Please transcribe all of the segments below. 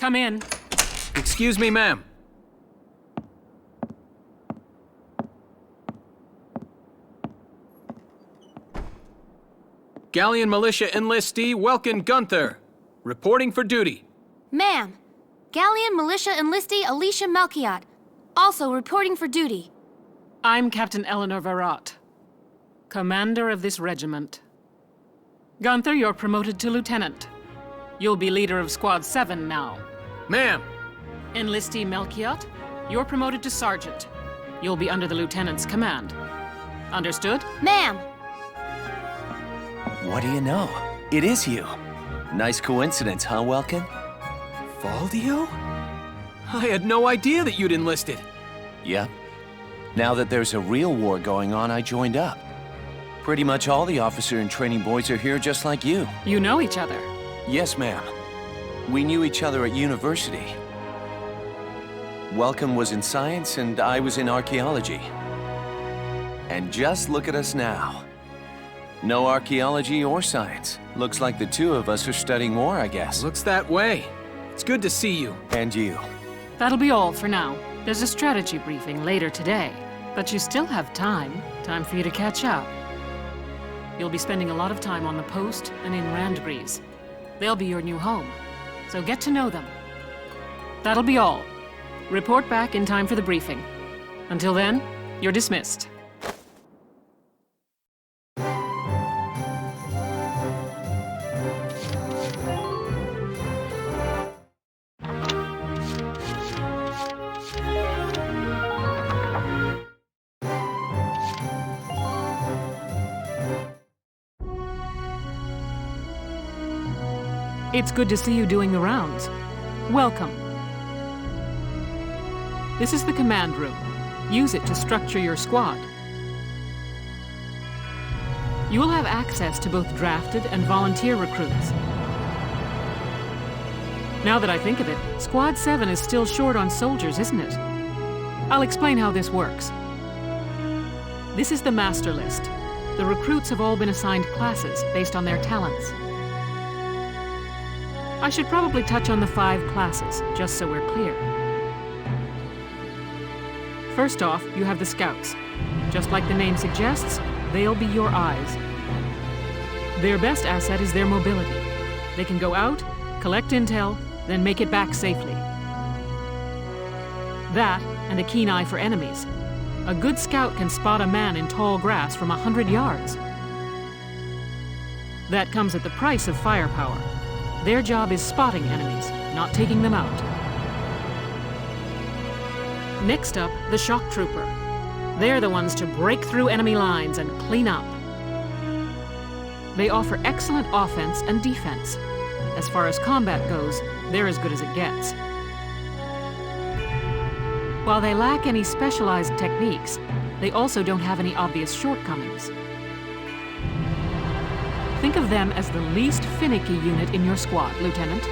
come in. Excuse me, ma'am. Galleon Militia Enlistee Welkin Gunther, reporting for duty. Ma'am, Galleon Militia Enlistee Alicia Malkiot, also reporting for duty. I'm Captain Eleanor Varrot, commander of this regiment. Gunther, you're promoted to lieutenant. You'll be leader of Squad 7 now. Ma'am! Enlistee Malkiot, you're promoted to sergeant. You'll be under the lieutenant's command. Understood? Ma'am! What do you know? It is you. Nice coincidence, huh, Welkin? Valdio? I had no idea that you'd enlisted. Yep. Now that there's a real war going on, I joined up. Pretty much all the officer and training boys are here just like you. You know each other? Yes, ma'am. We knew each other at university. Welcome was in science and I was in archaeology. And just look at us now. No archaeology or science. Looks like the two of us are studying war, I guess. Looks that way. It's good to see you. And you. That'll be all for now. There's a strategy briefing later today, but you still have time. Time for you to catch up. You'll be spending a lot of time on the post and in Randbreeze. They'll be your new home, so get to know them. That'll be all. Report back in time for the briefing. Until then, you're dismissed. It's good to see you doing the rounds. Welcome. This is the command room. Use it to structure your squad. You will have access to both drafted and volunteer recruits. Now that I think of it, Squad 7 is still short on soldiers, isn't it? I'll explain how this works. This is the master list. The recruits have all been assigned classes based on their talents. I should probably touch on the 5 classes, just so we're clear. First off, you have the Scouts. Just like the name suggests, they'll be your eyes. Their best asset is their mobility. They can go out, collect intel, then make it back safely. That, and a keen eye for enemies. A good scout can spot a man in tall grass from 100 yards. That comes at the price of firepower. Their job is spotting enemies, not taking them out. Next up, the shock trooper. They're the ones to break through enemy lines and clean up. They offer excellent offense and defense. As far as combat goes, they're as good as it gets. While they lack any specialized techniques, they also don't have any obvious shortcomings. Think of them as the least finicky unit in your squad, Lieutenant.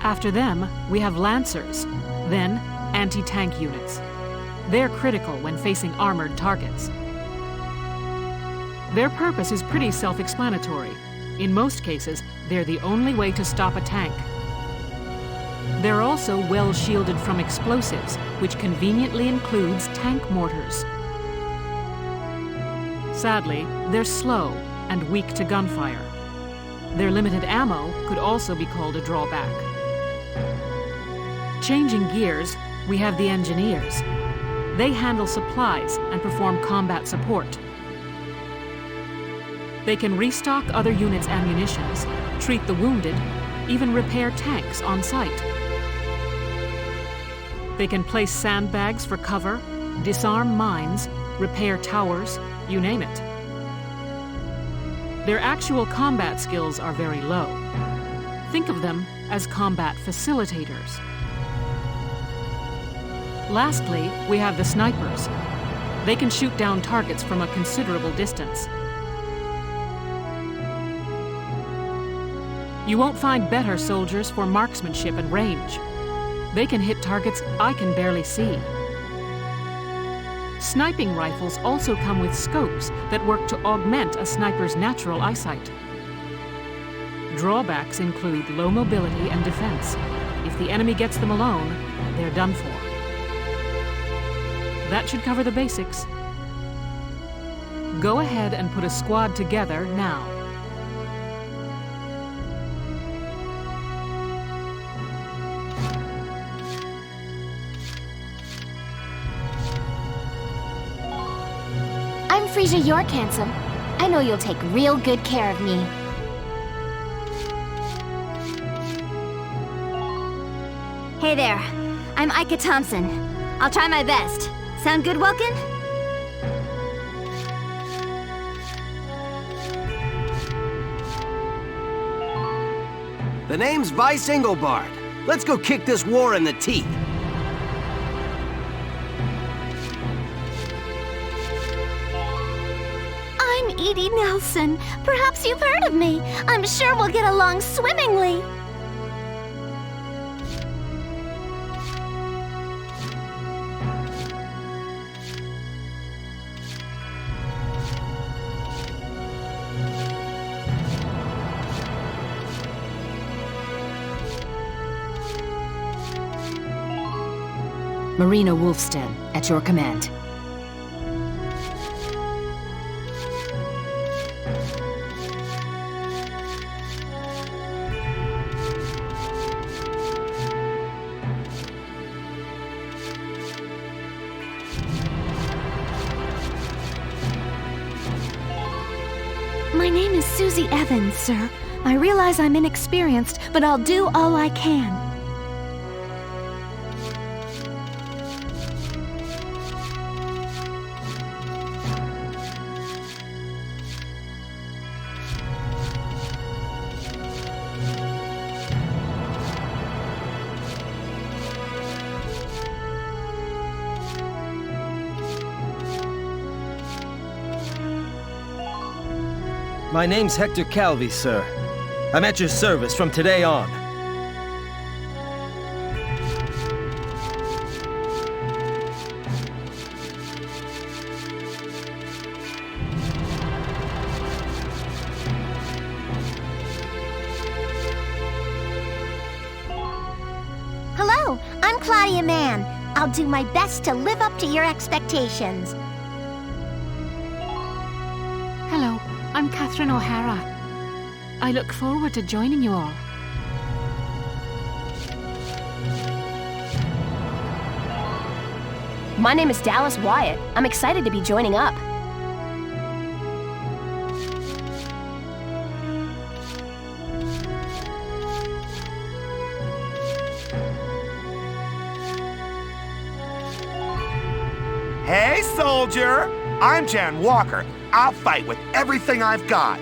After them, we have Lancers, then anti-tank units. They're critical when facing armored targets. Their purpose is pretty self-explanatory. In most cases, they're the only way to stop a tank. They're also well shielded from explosives, which conveniently includes tank mortars. Sadly, they're slow and weak to gunfire. Their limited ammo could also be called a drawback. Changing gears, we have the Engineers. They handle supplies and perform combat support. They can restock other units' ammunitions, treat the wounded, even repair tanks on site. They can place sandbags for cover, disarm mines, repair towers, you name it. Their actual combat skills are very low. Think of them as combat facilitators. Lastly, we have the snipers. They can shoot down targets from a considerable distance. You won't find better soldiers for marksmanship and range. They can hit targets I can barely see. Sniping rifles also come with scopes that work to augment a sniper's natural eyesight. Drawbacks include low mobility and defense. If the enemy gets them alone, they're done for. That should cover the basics. Go ahead and put a squad together now. I'm Frisia York, handsome. I know you'll take real good care of me. Hey there. I'm Ika Thompson. I'll try my best. Sound good, Welkin? The name's Vice Engelbart. Let's go kick this war in the teeth. I'm Edie Nelson. Perhaps you've heard of me. I'm sure we'll get along swimmingly. Marina Wolfsten, at your command. My name is Susie Evans, sir. I realize I'm inexperienced, but I'll do all I can. My name's Hector Calvi, sir. I'm at your service from today on. Hello, I'm Claudia Mann. I'll do my best to live up to your expectations. Hello, I'm Catherine O'Hara. I look forward to joining you all. My name is Dallas Wyatt. I'm excited to be joining up. Hey, soldier! I'm Jan Walker. I'll fight with everything I've got.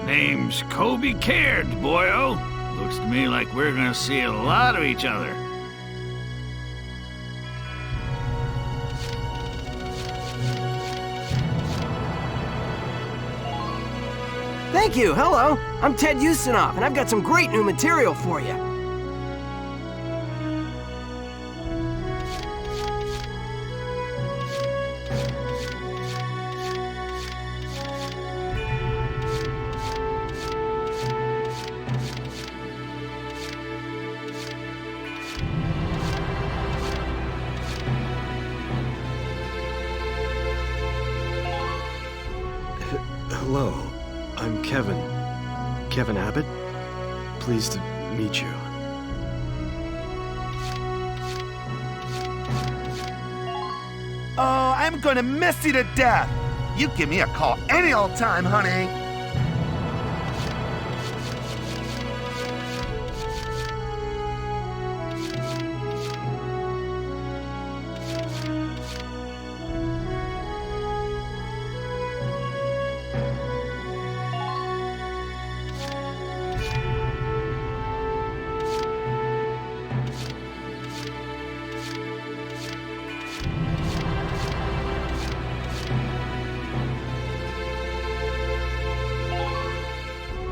Name's Kobe Caird, boyo. Looks to me like we're gonna see a lot of each other. Thank you, hello. I'm Ted Ustinov, and I've got some great new material for you. Hello, I'm Kevin. Kevin Abbott. Pleased to meet you. Oh, I'm gonna miss you to death. You give me a call any old time, honey.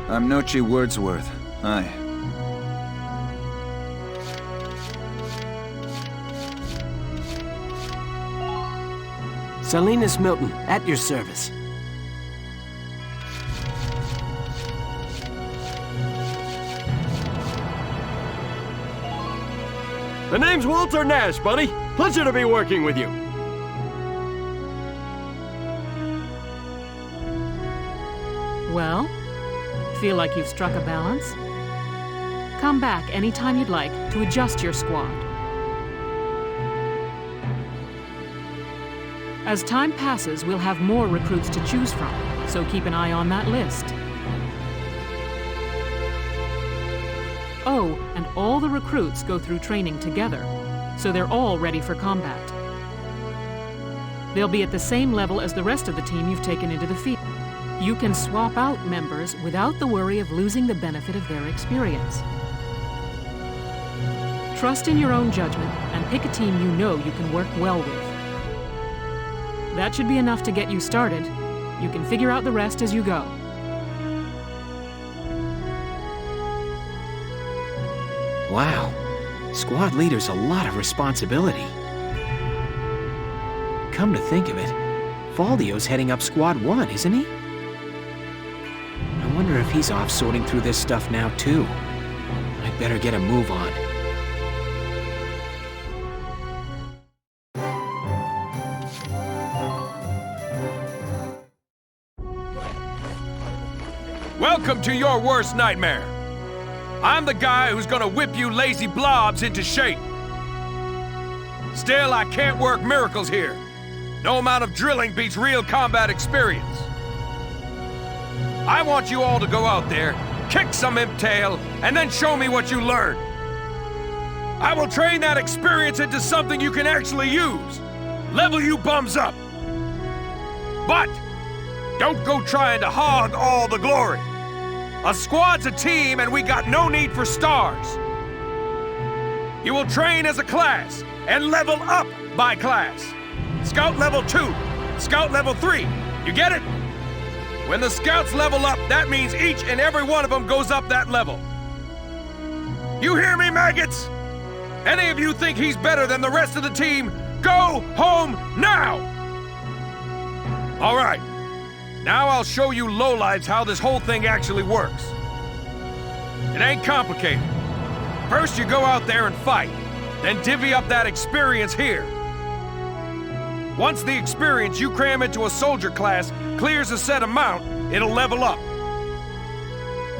I'm Nochi Wordsworth. Hi. Salinas Milton, at your service. The name's Walter Nash, buddy. Pleasure to be working with you. Well, feel like you've struck a balance? Come back anytime you'd like to adjust your squad. As time passes, we'll have more recruits to choose from, so keep an eye on that list. Oh, and all the recruits go through training together, so they're all ready for combat. They'll be at the same level as the rest of the team you've taken into the field. You can swap out members without the worry of losing the benefit of their experience. Trust in your own judgment and pick a team you know you can work well with. That should be enough to get you started. You can figure out the rest as you go. Wow. Squad leader's a lot of responsibility. Come to think of it, Valdio's heading up Squad 1, isn't he? I wonder if he's off sorting through this stuff now, too. I'd better get a move on. Welcome to your worst nightmare. I'm the guy who's gonna whip you lazy blobs into shape. Still, I can't work miracles here. No amount of drilling beats real combat experience. I want you all to go out there, kick some imp tail, and then show me what you learned. I will train that experience into something you can actually use. Level you bums up. But don't go trying to hog all the glory. A squad's a team, and we got no need for stars. You will train as a class and level up by class. Scout level 2, Scout level 3. You get it? When the scouts level up, that means each and every one of them goes up that level. You hear me, maggots? Any of you think he's better than the rest of the team, go home now! All right. Now I'll show you lowlights how this whole thing actually works. It ain't complicated. First you go out there and fight, then divvy up that experience here. Once the experience you cram into a soldier class clears a set amount, it'll level up.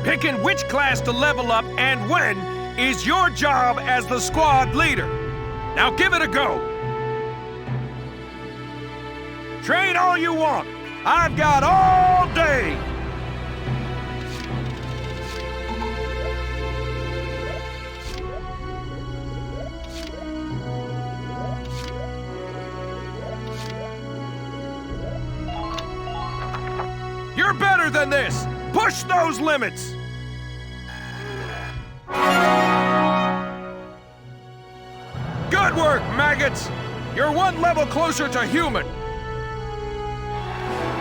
Picking which class to level up and when is your job as the squad leader. Now give it a go. Train all you want. I've got all day! You're better than this! Push those limits! Good work, maggots! You're one level closer to human.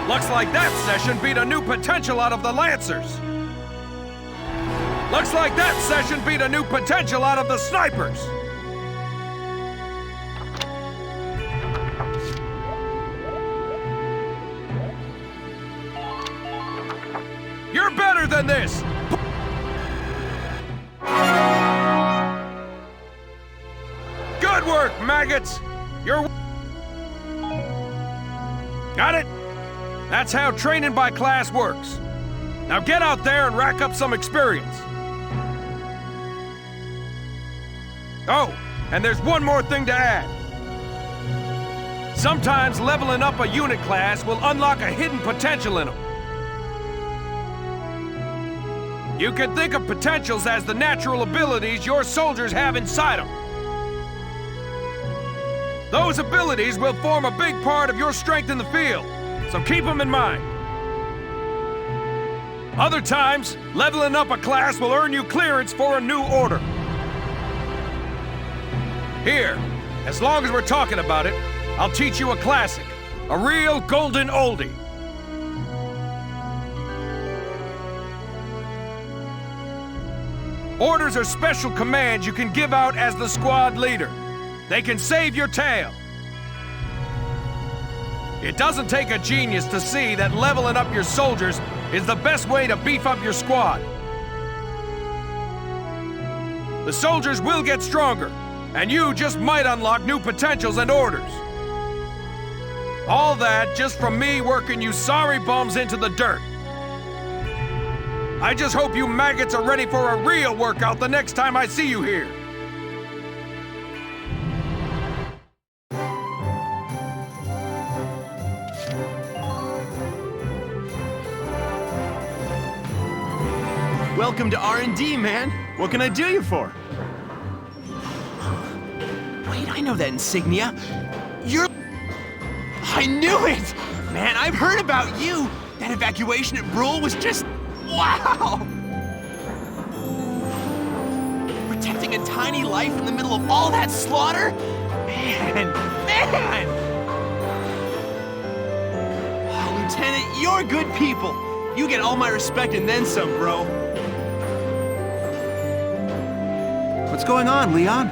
Looks like that session beat a new potential out of the Lancers. Looks like that session beat a new potential out of the Snipers. You're better than this! Good work, maggots! You're... Got it? That's how training by class works. Now get out there and rack up some experience. Oh, and there's one more thing to add. Sometimes leveling up a unit class will unlock a hidden potential in them. You can think of potentials as the natural abilities your soldiers have inside them. Those abilities will form a big part of your strength in the field. So keep them in mind. Other times, leveling up a class will earn you clearance for a new order. Here, as long as we're talking about it, I'll teach you a classic, a real golden oldie. Orders are special commands you can give out as the squad leader. They can save your tail. It doesn't take a genius to see that leveling up your soldiers is the best way to beef up your squad. The soldiers will get stronger, and you just might unlock new potentials and orders. All that just from me working you sorry bums into the dirt. I just hope you maggots are ready for a real workout the next time I see you here. Welcome to R&D, man. What can I do you for? Wait, I know that insignia. You're... I knew it! Man, I've heard about you! That evacuation at Brule was just... wow! Protecting a tiny life in the middle of all that slaughter? Man! Oh, Lieutenant, you're good people! You get all my respect and then some, bro. What's going on, Leon?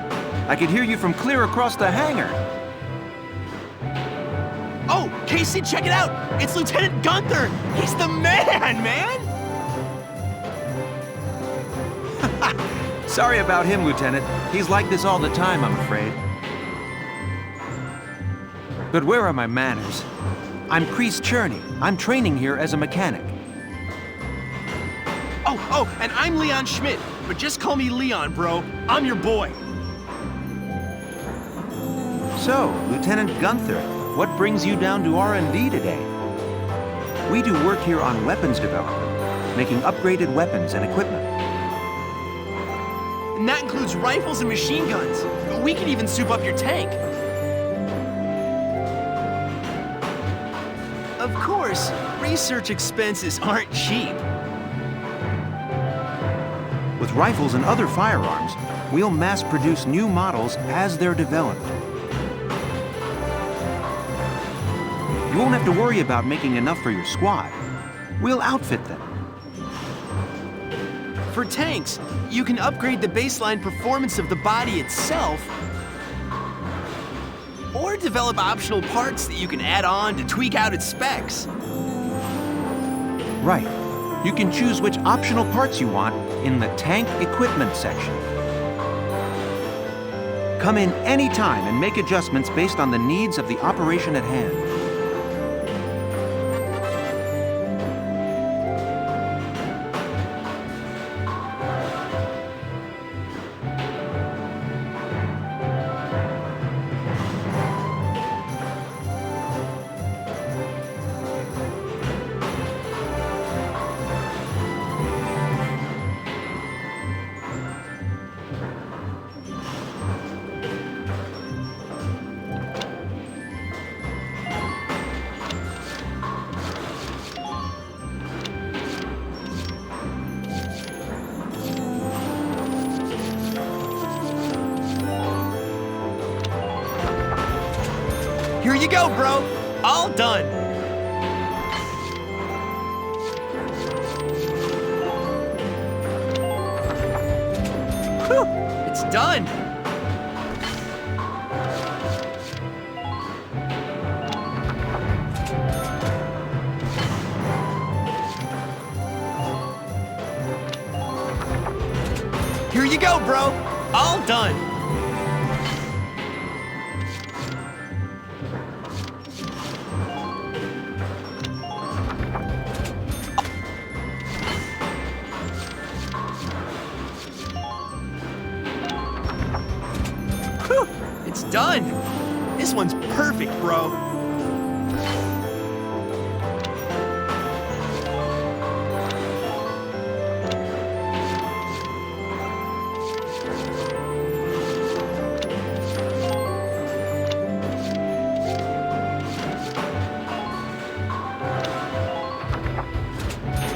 I could hear you from clear across the hangar. Oh, Casey, check it out! It's Lieutenant Gunther! He's the man! Sorry about him, Lieutenant. He's like this all the time, I'm afraid. But where are my manners? I'm Kreese Cherney. I'm training here as a mechanic. Oh, and I'm Leon Schmidt, but just call me Leon, bro. I'm your boy. So, Lieutenant Gunther, what brings you down to R&D today? We do work here on weapons development, making upgraded weapons and equipment. And that includes rifles and machine guns. We can even soup up your tank. Of course, research expenses aren't cheap. With rifles and other firearms, we'll mass-produce new models as they're developed. You won't have to worry about making enough for your squad. We'll outfit them. For tanks, you can upgrade the baseline performance of the body itself, or develop optional parts that you can add on to tweak out its specs. Right. You can choose which optional parts you want in the tank equipment section. Come in any time and make adjustments based on the needs of the operation at hand. Here you go, bro. All done. Whew, it's done. Here you go, bro. All done. Whew, it's done. This one's perfect, bro.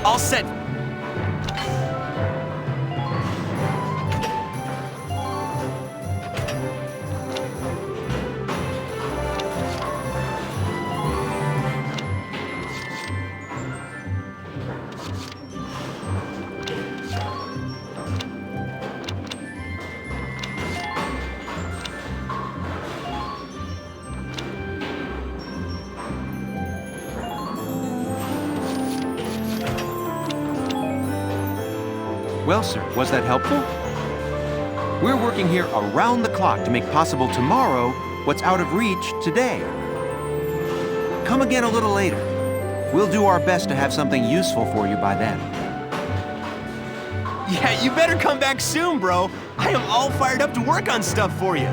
All set. Well, sir, was that helpful? We're working here around the clock to make possible tomorrow what's out of reach today. Come again a little later. We'll do our best to have something useful for you by then. Yeah, you better come back soon, bro. I am all fired up to work on stuff for you.